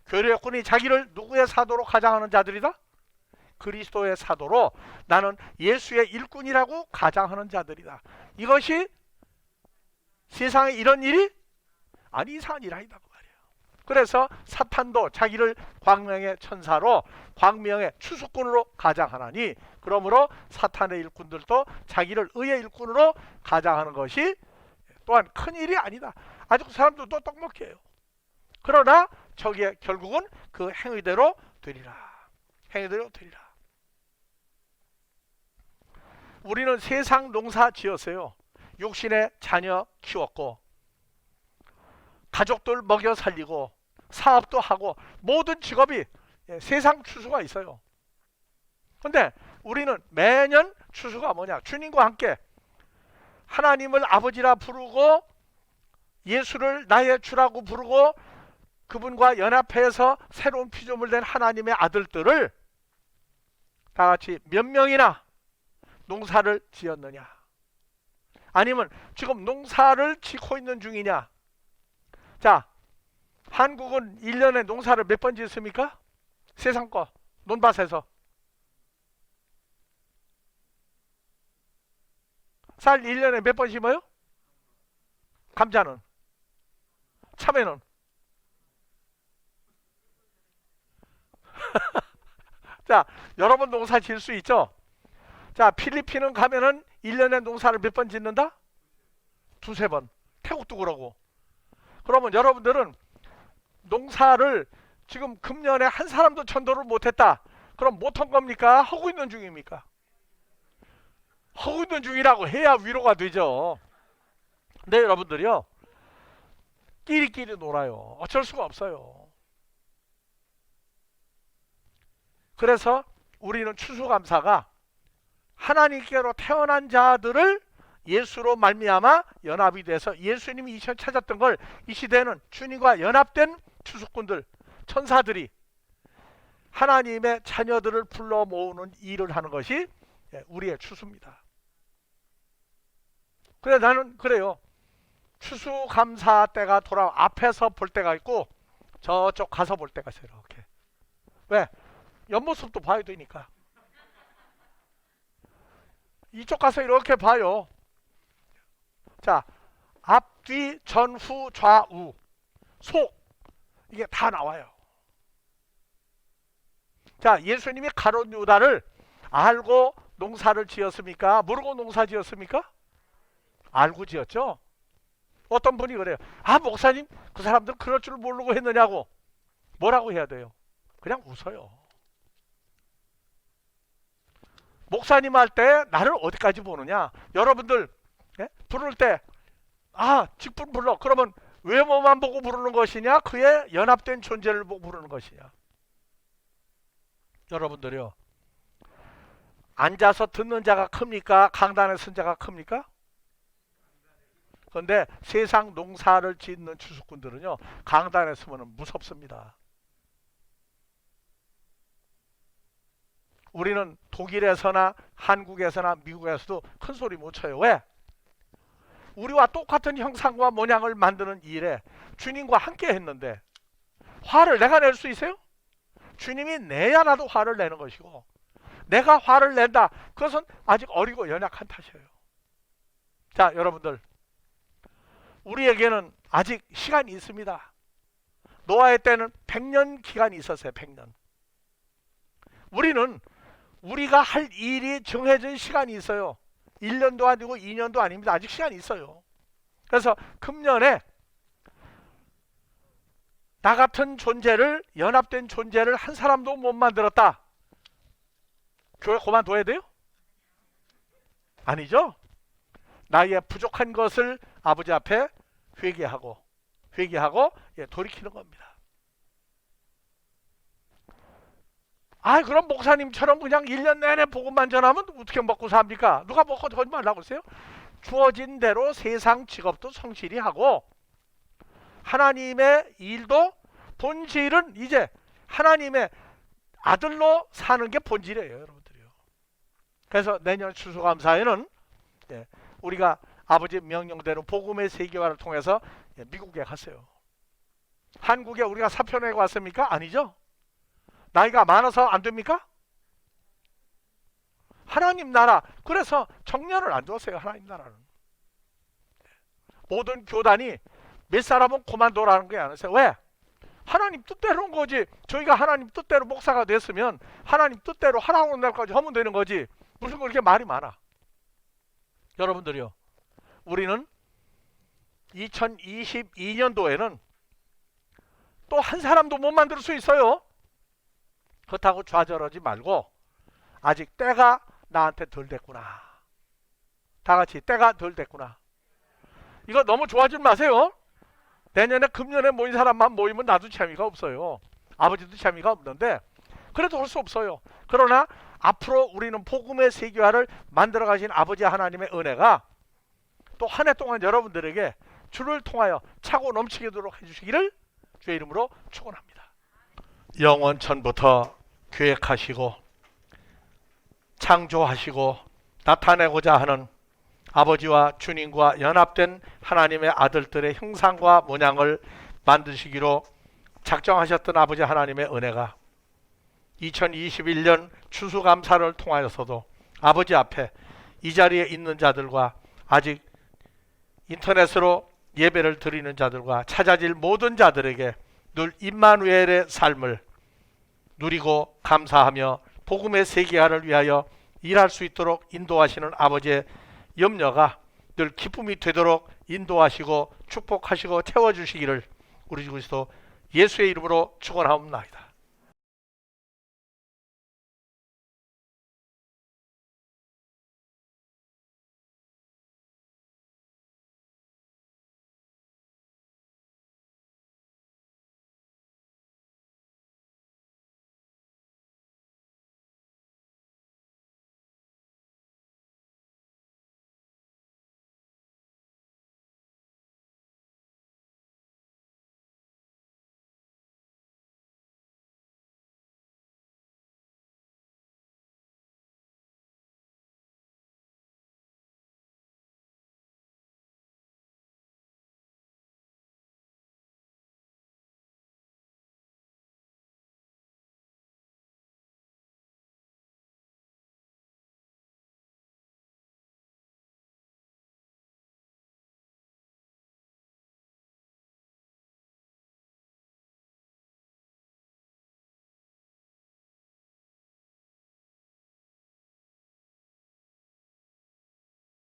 교류꾼이 자기를 누구의 사도로 가장하는 자들이다? 그리스도의 사도로, 나는 예수의 일꾼이라고 가장하는 자들이다. 이것이 세상에 이런 일이 아니, 이상한 일 아니다 그 말이에요. 그래서 사탄도 자기를 광명의 천사로, 광명의 추수꾼으로 가장하나니, 그러므로 사탄의 일꾼들도 자기를 의의 일꾼으로 가장하는 것이 또한 큰 일이 아니다. 아주 사람들도 떡먹게요. 그러나 저기에 결국은 그 행위대로 되리라. 행위대로 되리라. 우리는 세상 농사 지었어요. 육신의 자녀 키웠고, 가족들 먹여 살리고, 사업도 하고, 모든 직업이 세상 추수가 있어요. 근데 우리는 매년 추수가 뭐냐? 주님과 함께 하나님을 아버지라 부르고, 예수를 나의 주라고 부르고, 그분과 연합해서 새로운 피조물 된 하나님의 아들들을 다 같이 몇 명이나 농사를 지었느냐? 아니면 지금 농사를 짓고 있는 중이냐? 자, 한국은 1년에 농사를 몇 번 짓습니까? 세상 거 논밭에서 쌀 1년에 몇 번 심어요? 감자는? 참외는? 자, 여러 번 농사 지을 수 있죠? 자, 필리핀은 가면은 1년에 농사를 몇 번 짓는다? 두세 번. 태국도 그러고. 그러면 여러분들은 농사를 지금 금년에 한 사람도 전도를 못했다. 그럼 못한 겁니까? 하고 있는 중입니까? 하고 있는 중이라고 해야 위로가 되죠. 근데 여러분들이요, 끼리끼리 놀아요. 어쩔 수가 없어요. 그래서 우리는 추수감사가 하나님께로 태어난 자들을 예수로 말미암아 연합이 돼서 예수님이 이 시간 찾았던 걸 이 시대는 주님과 연합된 추수꾼들, 천사들이 하나님의 자녀들을 불러 모으는 일을 하는 것이 우리의 추수입니다. 그래, 나는 그래요. 추수감사 때가 돌아 앞에서 볼 때가 있고 저쪽 가서 볼 때가 있어요. 이렇게. 왜? 옆모습도 봐야 되니까. 이쪽 가서 이렇게 봐요. 자, 앞, 뒤, 전, 후, 좌우, 속, 이게 다 나와요. 자, 예수님이 가룟 유다를 알고 농사를 지었습니까? 모르고 농사 지었습니까? 알고 지었죠. 어떤 분이 그래요. 아, 목사님, 그 사람들 그럴 줄 모르고 했느냐고. 뭐라고 해야 돼요? 그냥 웃어요. 목사님 할 때 나를 어디까지 보느냐? 여러분들 부를 때 직분 불러. 그러면 외모만 보고 부르는 것이냐? 그의 연합된 존재를 보고 부르는 것이냐? 여러분들이요, 앉아서 듣는 자가 큽니까? 강단에 선 자가 큽니까? 그런데 세상 농사를 짓는 추수꾼들은요, 강단에 서면 무섭습니다. 우리는 독일에서나 한국에서나 미국에서도 큰 소리 못 쳐요. 왜? 우리와 똑같은 형상과 모양을 만드는 일에 주님과 함께 했는데 화를 내가 낼 수 있어요? 주님이 내야 나도 화를 내는 것이고, 내가 화를 낸다, 그것은 아직 어리고 연약한 탓이에요. 자, 여러분들, 우리에게는 아직 시간이 있습니다. 노아의 때는 100년 기간이 있었어요. 100년. 우리는 우리가 할 일이 정해진 시간이 있어요. 1년도 아니고 2년도 아닙니다. 아직 시간이 있어요. 그래서 금년에 나 같은 존재를, 연합된 존재를 한 사람도 못 만들었다. 교회 그만둬야 돼요? 아니죠. 나의 부족한 것을 아버지 앞에 회개하고 돌이키는 겁니다. 그럼 목사님처럼 그냥 1년 내내 복음만 전하면 어떻게 먹고 삽니까? 누가 먹고 하지 말라고 그러세요? 주어진 대로 세상 직업도 성실히 하고, 하나님의 일도, 본질은 이제 하나님의 아들로 사는 게 본질이에요, 여러분들이요. 그래서 내년 추수감사에는 우리가 아버지 명령대로 복음의 세계화를 통해서 미국에 갔어요. 한국에 우리가 사표 내고 왔습니까? 아니죠. 나이가 많아서 안 됩니까? 하나님 나라. 그래서 청년을 안 줬어요. 하나님 나라는. 모든 교단이 몇 사람은 그만둬라는 게 아니었어요. 왜? 하나님 뜻대로인 거지. 저희가 하나님 뜻대로 목사가 됐으면 하나님 뜻대로 하라고 하는 날까지 하면 되는 거지. 무슨 그렇게 말이 많아. 여러분들이요, 우리는 2022년도에는 또 한 사람도 못 만들 수 있어요. 그렇다고 좌절하지 말고, 아직 때가 나한테 덜 됐구나. 다 같이 때가 덜 됐구나. 이거 너무 좋아하지 마세요. 내년에 금년에 모인 사람만 모이면 나도 재미가 없어요. 아버지도 재미가 없는데, 그래도 할 수 없어요. 그러나 앞으로 우리는 복음의 세계화를 만들어 가신 아버지 하나님의 은혜가 또 한 해 동안 여러분들에게 주를 통하여 차고 넘치도록 해주시기를 주의 이름으로 축원합니다. 영원천부터 계획하시고 창조하시고 나타내고자 하는 아버지와 주님과 연합된 하나님의 아들들의 형상과 모양을 만드시기로 작정하셨던 아버지 하나님의 은혜가 2021년 추수감사를 통하여서도 아버지 앞에 이 자리에 있는 자들과 아직 인터넷으로 예배를 드리는 자들과 찾아질 모든 자들에게 늘 임마누엘의 삶을 누리고 감사하며 복음의 세계화를 위하여 일할 수 있도록 인도하시는 아버지의 염려가 늘 기쁨이 되도록 인도하시고 축복하시고 채워주시기를 우리 주 그리스도 예수의 이름으로 축원하옵나이다.